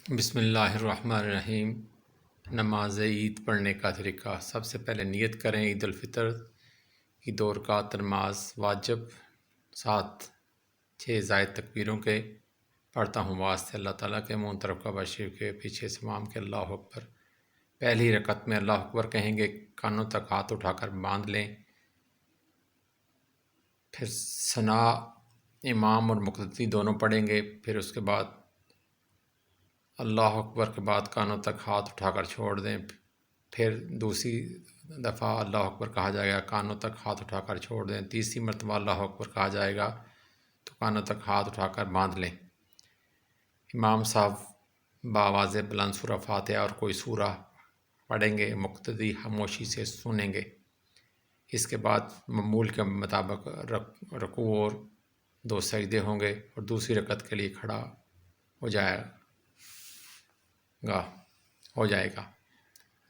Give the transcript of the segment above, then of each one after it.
بسم اللہ الرحمن الرحیم۔ نماز عید پڑھنے کا طریقہ: سب سے پہلے نیت کریں عید الفطر کی 2 رکعت نماز واجب 6 زائد تکبیروں کے پڑھتا ہوں واسطے اللہ تعالیٰ کے، منہ طرف کعبہ شریف کے، پیچھے سے امام کے اللہ اکبر۔ پہلی رکعت میں اللہ اکبر کہیں گے، کانوں تک ہاتھ اٹھا کر باندھ لیں، پھر ثنا امام اور مقتدی دونوں پڑھیں گے، پھر اس کے بعد اللہ اکبر کے بعد کانوں تک ہاتھ اٹھا کر چھوڑ دیں، پھر دوسری دفعہ اللہ اکبر کہا جائے گا، کانوں تک ہاتھ اٹھا کر چھوڑ دیں، تیسری مرتبہ اللہ اکبر کہا جائے گا تو کانوں تک ہاتھ اٹھا کر باندھ لیں۔ امام صاحب بآواز بلند سورہ فاتحہ اور کوئی سورہ پڑھیں گے، مقتدی خاموشی سے سنیں گے۔ اس کے بعد معمول کے مطابق رکوع اور 2 سجدے ہوں گے اور دوسری رکعت کے لیے کھڑا ہو جائے گا۔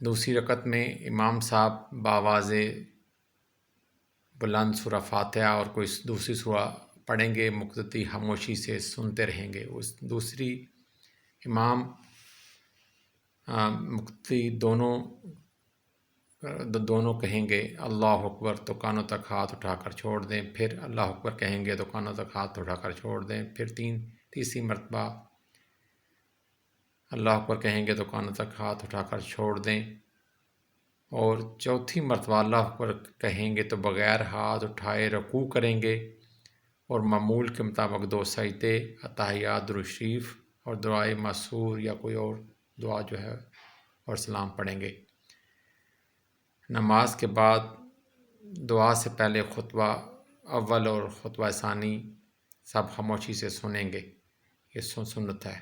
دوسری رکعت میں امام صاحب بآواز بلند سورہ فاتحہ اور کوئی دوسری سورہ پڑھیں گے، مقتدی خاموشی سے سنتے رہیں گے۔ دوسری امام مقتدی دونوں کہیں گے اللہ اکبر تو کانوں تک ہاتھ اٹھا کر چھوڑ دیں، پھر اللہ اکبر کہیں گے تو کانوں تک ہاتھ اٹھا کر چھوڑ دیں، پھر تیسری مرتبہ اللہ اکبر کہیں گے تو کانوں تک ہاتھ اٹھا کر چھوڑ دیں، اور چوتھی مرتبہ اللہ اکبر کہیں گے تو بغیر ہاتھ اٹھائے رکوع کریں گے، اور معمول کے مطابق 2 سجدے، اتحیات، درود شریف اور دعائے مسحور یا کوئی اور دعا اور سلام پڑھیں گے۔ نماز کے بعد دعا سے پہلے خطبہ اول اور خطبہ ثانی سب خاموشی سے سنیں گے، یہ سنت ہے۔